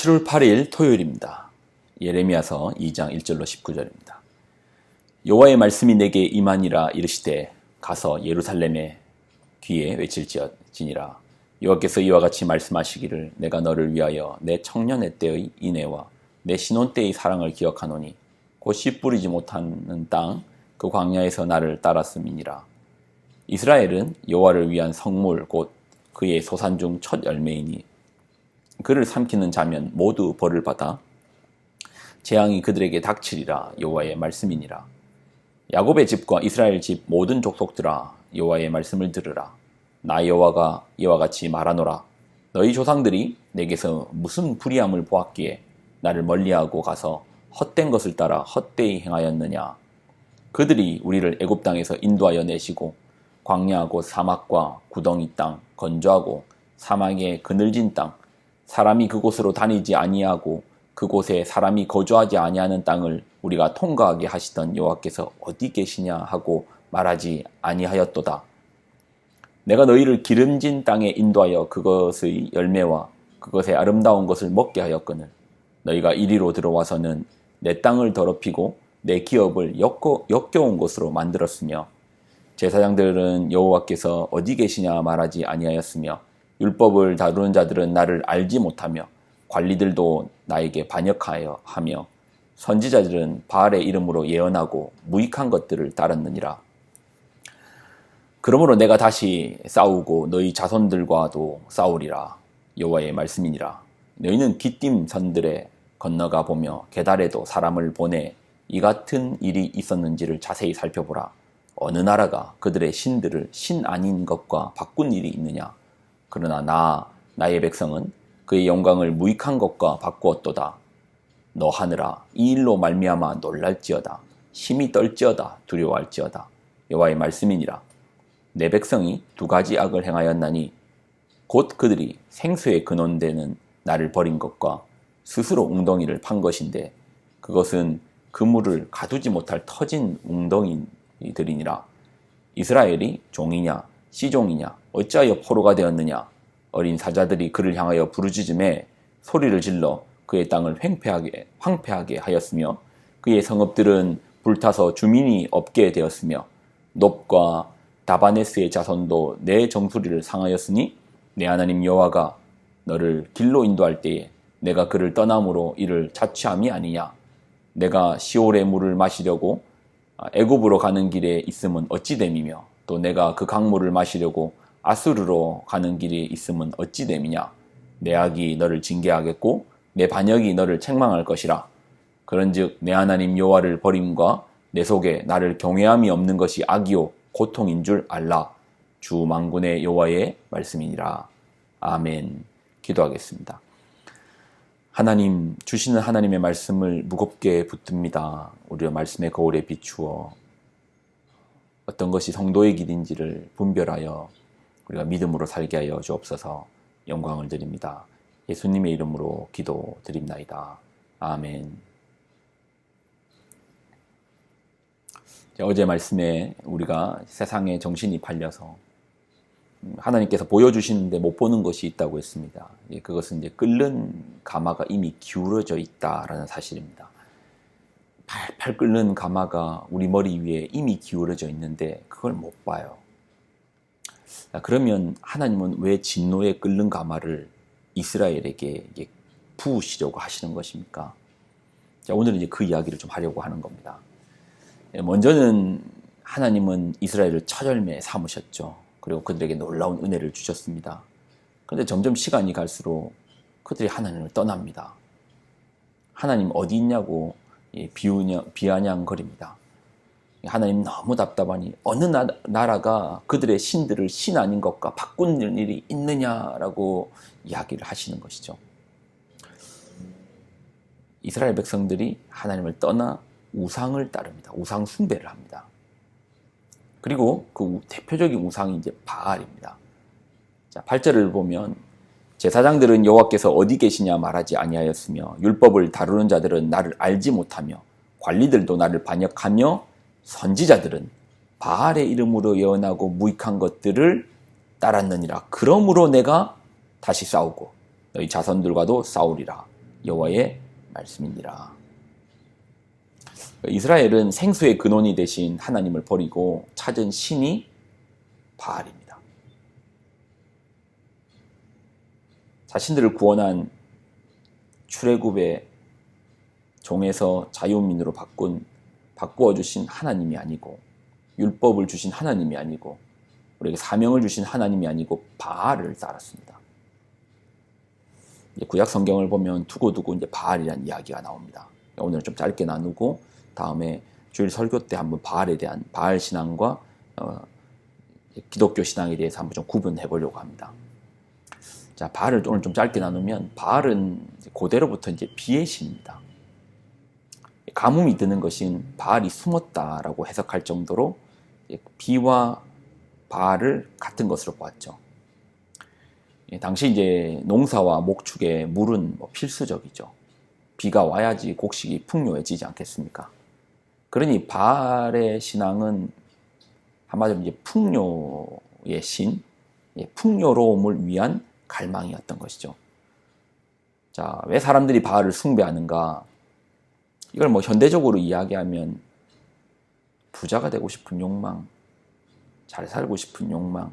7월 8일 토요일입니다. 예레미야서 2장 1절로 19절입니다. 여호와의 말씀이 내게 임하니라 이르시되 가서 예루살렘의 귀에 외칠지니라. 여호와께서 이와 같이 말씀하시기를 내가 너를 위하여 내 청년의 때의 인애와 내 신혼 때의 사랑을 기억하노니 곧 씨 뿌리지 못하는 땅 그 광야에서 나를 따랐음이니라. 이스라엘은 여호와를 위한 성물 곧 그의 소산 중 첫 열매이니 그를 삼키는 자면 모두 벌을 받아 재앙이 그들에게 닥치리라. 여호와의 말씀이니라. 야곱의 집과 이스라엘 집 모든 족속들아 여호와의 말씀을 들으라. 나 여호와가 이와 같이 말하노라. 너희 조상들이 내게서 무슨 불의함을 보았기에 나를 멀리하고 가서 헛된 것을 따라 헛되이 행하였느냐. 그들이 우리를 애굽 땅에서 인도하여 내시고 광야하고 사막과 구덩이 땅 건조하고 사막의 그늘진 땅 사람이 그곳으로 다니지 아니하고 그곳에 사람이 거주하지 아니하는 땅을 우리가 통과하게 하시던 여호와께서 어디 계시냐 하고 말하지 아니하였도다. 내가 너희를 기름진 땅에 인도하여 그것의 열매와 그것의 아름다운 것을 먹게 하였거늘 너희가 이리로 들어와서는 내 땅을 더럽히고 내 기업을 역겨운 곳으로 만들었으며 제사장들은 여호와께서 어디 계시냐 말하지 아니하였으며 율법을 다루는 자들은 나를 알지 못하며 관리들도 나에게 반역하여 하며 선지자들은 바알의 이름으로 예언하고 무익한 것들을 따랐느니라. 그러므로 내가 다시 싸우고 너희 자손들과도 싸우리라. 여호와의 말씀이니라. 너희는 기띔 산들에 건너가 보며 게달에도 사람을 보내 이 같은 일이 있었는지를 자세히 살펴보라. 어느 나라가 그들의 신들을 신 아닌 것과 바꾼 일이 있느냐. 그러나 나의 백성은 그의 영광을 무익한 것과 바꾸었도다. 너 하늘아 이 일로 말미암아 놀랄지어다. 심히 떨지어다. 두려워할지어다. 여호와의 말씀이니라. 내 백성이 두 가지 악을 행하였나니 곧 그들이 생수의 근원되는 나를 버린 것과 스스로 웅덩이를 판 것인데 그것은 그물을 가두지 못할 터진 웅덩이들이니라. 이스라엘이 종이냐 시종이냐 어찌하여 포로가 되었느냐. 어린 사자들이 그를 향하여 부르짖음에 소리를 질러 그의 땅을 황폐하게 하였으며 그의 성읍들은 불타서 주민이 없게 되었으며 놉과 다바네스의 자손도 내 정수리를 상하였으니 내 하나님 여호와가 너를 길로 인도할 때에 내가 그를 떠남으로 이를 자취함이 아니냐. 내가 시올의 물을 마시려고 애굽으로 가는 길에 있음은 어찌 됨이며 또 내가 그 강물을 마시려고 아수르로 가는 길이 있음은 어찌 됨이냐. 내 악이 너를 징계하겠고 내 반역이 너를 책망할 것이라. 그런즉 내 하나님 여호와를 버림과 내 속에 나를 경외함이 없는 것이 악이요 고통인 줄 알라. 주 만군의 여호와의 말씀이니라. 아멘. 기도하겠습니다. 하나님, 주시는 하나님의 말씀을 무겁게 붙듭니다. 우리의 말씀의 거울에 비추어 어떤 것이 성도의 길인지를 분별하여 우리가 믿음으로 살게 하여 주옵소서. 영광을 드립니다. 예수님의 이름으로 기도드립나이다. 아멘. 어제 말씀에 우리가 세상에 정신이 팔려서 하나님께서 보여주시는데 못 보는 것이 있다고 했습니다. 그것은 이제 끓는 가마가 이미 기울어져 있다라는 사실입니다. 팔팔 끓는 가마가 우리 머리 위에 이미 기울어져 있는데 그걸 못 봐요. 그러면 하나님은 왜 진노에 끓는 가마를 이스라엘에게 부으시려고 하시는 것입니까? 자, 오늘은 이제 그 이야기를 좀 하려고 하는 겁니다. 먼저는 하나님은 이스라엘을 첫 열매 삼으셨죠. 그리고 그들에게 놀라운 은혜를 주셨습니다. 그런데 점점 시간이 갈수록 그들이 하나님을 떠납니다. 하나님 어디 있냐고 비아냥거립니다. 하나님 너무 답답하니 어느 나라가 그들의 신들을 신 아닌 것과 바꾸는 일이 있느냐라고 이야기를 하시는 것이죠. 이스라엘 백성들이 하나님을 떠나 우상을 따릅니다. 우상 숭배를 합니다. 그리고 그 대표적인 우상이 이제 바알입니다. 자, 8절을 보면 제사장들은 여호와께서 어디 계시냐 말하지 아니하였으며 율법을 다루는 자들은 나를 알지 못하며 관리들도 나를 반역하며 선지자들은 바알의 이름으로 예언하고 무익한 것들을 따랐느니라. 그러므로 내가 다시 싸우고 너희 자손들과도 싸우리라. 여호와의 말씀이니라. 이스라엘은 생수의 근원이 되신 하나님을 버리고 찾은 신이 바알입니다. 자신들을 구원한 출애굽의 종에서 자유민으로 바꾸어 주신 하나님이 아니고, 율법을 주신 하나님이 아니고, 우리에게 사명을 주신 하나님이 아니고 바알을 따랐습니다. 구약 성경을 보면 두고두고 이제 바알이라는 이야기가 나옵니다. 오늘 좀 짧게 나누고 다음에 주일 설교 때 한번 바알에 대한 바알 신앙과 기독교 신앙에 대해서 한번 좀 구분해 보려고 합니다. 자, 바알을 오늘 좀 짧게 나누면, 바알은 고대로부터 이제 비의 신입니다. 가뭄이 드는 것인 바알이 숨었다라고 해석할 정도로 비와 바알을 같은 것으로 보았죠. 당시 이제 농사와 목축에 물은 필수적이죠. 비가 와야지 곡식이 풍요해지지 않겠습니까? 그러니 바알의 신앙은 한마디로 이제 풍요의 신, 풍요로움을 위한 갈망이었던 것이죠. 자, 왜 사람들이 바알을 숭배하는가? 이걸 현대적으로 이야기하면 부자가 되고 싶은 욕망, 잘 살고 싶은 욕망,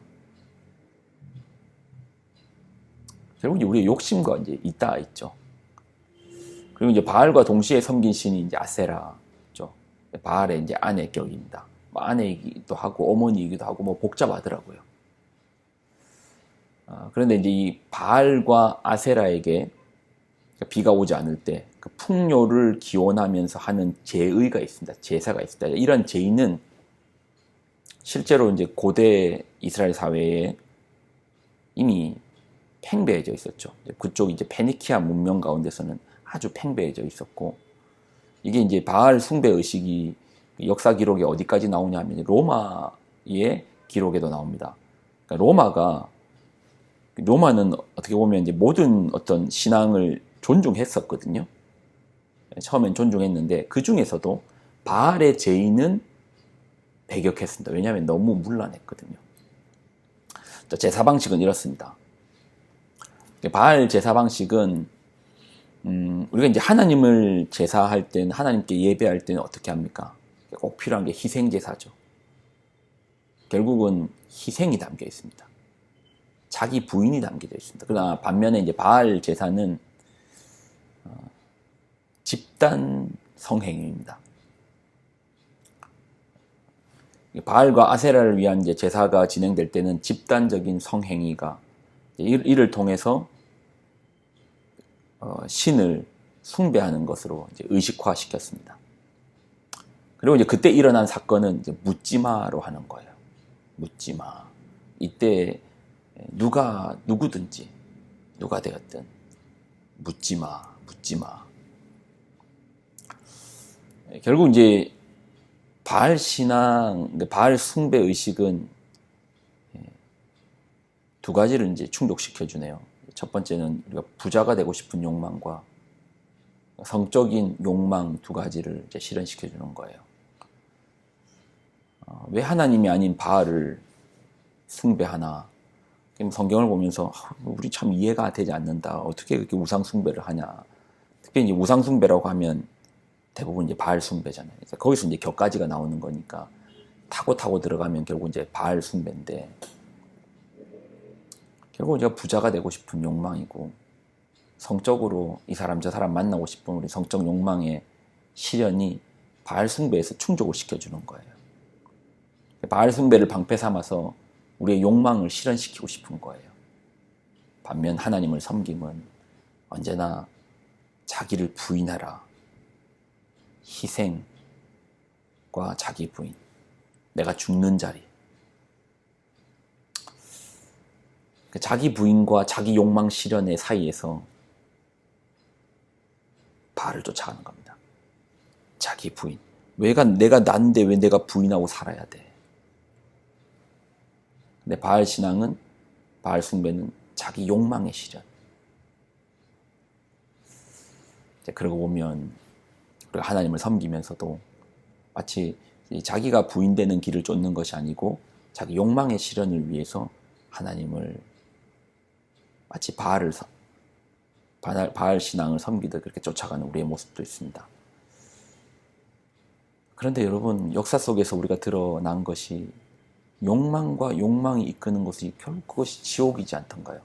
결국 우리의 욕심과 이제 있다 있죠. 그리고 이제 바알과 동시에 섬긴 신이 이제 아세라죠. 바알의 이제 아내 격입니다. 아내이기도 하고 어머니이기도 하고 복잡하더라고요. 그런데 이제 이 바알과 아세라에게 비가 오지 않을 때 그 풍요를 기원하면서 하는 제의가 있습니다. 제사가 있습니다. 이런 제의는 실제로 이제 고대 이스라엘 사회에 이미 팽배해져 있었죠. 그쪽 이제 페니키아 문명 가운데서는 아주 팽배해져 있었고, 이게 이제 바알 숭배 의식이 역사 기록에 어디까지 나오냐 하면 로마의 기록에도 나옵니다. 그러니까 로마는 어떻게 보면 이제 모든 어떤 신앙을 존중했었거든요. 처음엔 존중했는데 그 중에서도 바알의 제의는 배격했습니다. 왜냐하면 너무 문란했거든요. 제사 방식은 이렇습니다. 바알 제사 방식은 우리가 이제 하나님을 제사할 때는, 하나님께 예배할 때는 어떻게 합니까? 꼭 필요한 게 희생 제사죠. 결국은 희생이 담겨 있습니다. 자기 부인이 담겨져 있습니다. 그러나 반면에 이제 바알 제사는 집단 성행위입니다. 바알과 아세라를 위한 이제 제사가 진행될 때는 집단적인 성행위가, 이를 통해서 신을 숭배하는 것으로 이제 의식화시켰습니다. 그리고 이제 그때 일어난 사건은 이제 묻지마로 하는 거예요. 묻지마. 이때 누구든지 누가 되었든 묻지마. 결국 이제 바알 신앙, 바알 숭배 의식은 두 가지를 이제 충족시켜 주네요. 첫 번째는 우리가 부자가 되고 싶은 욕망과 성적인 욕망 두 가지를 이제 실현시켜 주는 거예요. 왜 하나님이 아닌 바알을 숭배하나? 성경을 보면서 우리 참 이해가 되지 않는다. 어떻게 그렇게 우상 숭배를 하냐? 특히 이제 우상 숭배라고 하면 대부분 이제 바알 숭배잖아요. 그래서 거기서 이제 격가지가 나오는 거니까 타고 들어가면 결국 이제 바알 숭배인데, 결국 우리가 부자가 되고 싶은 욕망이고, 성적으로 이 사람 저 사람 만나고 싶은 우리 성적 욕망의 실현이 바알 숭배에서 충족을 시켜주는 거예요. 바알 숭배를 방패 삼아서 우리의 욕망을 실현시키고 싶은 거예요. 반면 하나님을 섬김은 언제나 자기를 부인하라, 희생과 자기 부인, 내가 죽는 자리, 자기 부인과 자기 욕망 실현의 사이에서 바알을 쫓아가는 겁니다. 자기 부인. 내가 난데 왜 내가 부인하고 살아야 돼? 근데 바알 신앙은, 바알 숭배는 자기 욕망의 실현. 그러고 보면 우리가 하나님을 섬기면서도 마치 자기가 부인되는 길을 쫓는 것이 아니고 자기 욕망의 실현을 위해서 하나님을 마치 바알을 바알 신앙을 섬기듯 그렇게 쫓아가는 우리의 모습도 있습니다. 그런데 여러분, 역사 속에서 우리가 드러난 것이 욕망과 욕망이 이끄는 것이 결국 그것이 지옥이지 않던가요?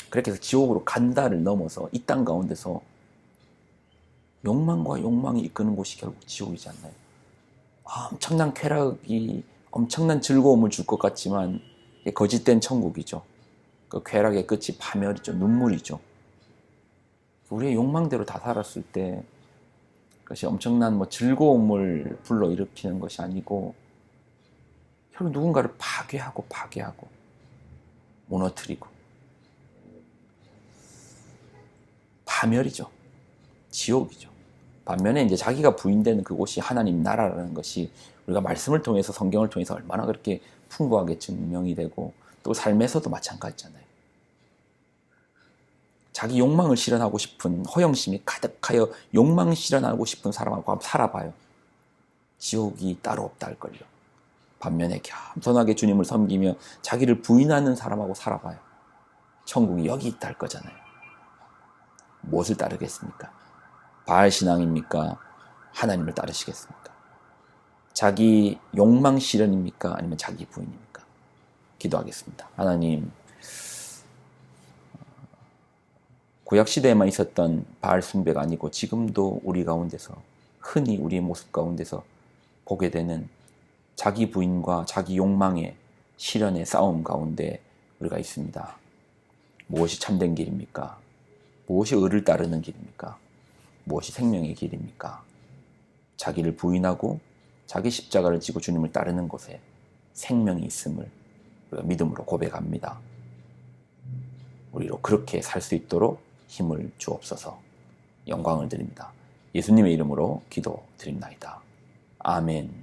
그렇게 해서 지옥으로 간다를 넘어서 이 땅 가운데서 욕망과 욕망이 이끄는 곳이 결국 지옥이지 않나요? 엄청난 쾌락이 엄청난 즐거움을 줄 것 같지만 거짓된 천국이죠. 그 쾌락의 끝이 파멸이죠. 눈물이죠. 우리의 욕망대로 다 살았을 때 그것이 엄청난 즐거움을 불러일으키는 것이 아니고 결국 누군가를 파괴하고 무너뜨리고 파멸이죠. 지옥이죠. 반면에 이제 자기가 부인되는 그곳이 하나님 나라라는 것이 우리가 말씀을 통해서 성경을 통해서 얼마나 그렇게 풍부하게 증명이 되고 또 삶에서도 마찬가지잖아요. 자기 욕망을 실현하고 싶은 허영심이 가득하여 욕망 실현하고 싶은 사람하고 한번 살아봐요. 지옥이 따로 없다 할걸요. 반면에 겸손하게 주님을 섬기며 자기를 부인하는 사람하고 살아봐요. 천국이 여기 있다 할 거잖아요. 무엇을 따르겠습니까? 바알 신앙입니까? 하나님을 따르시겠습니까? 자기 욕망 실현입니까? 아니면 자기 부인입니까? 기도하겠습니다. 하나님, 구약시대에만 있었던 바알 숭배가 아니고 지금도 우리 가운데서 흔히 우리의 모습 가운데서 보게 되는 자기 부인과 자기 욕망의 실현의 싸움 가운데 우리가 있습니다. 무엇이 참된 길입니까? 무엇이 의를 따르는 길입니까? 무엇이 생명의 길입니까? 자기를 부인하고 자기 십자가를 지고 주님을 따르는 곳에 생명이 있음을 우리가 믿음으로 고백합니다. 우리로 그렇게 살 수 있도록 힘을 주옵소서. 영광을 드립니다. 예수님의 이름으로 기도드립나이다. 아멘.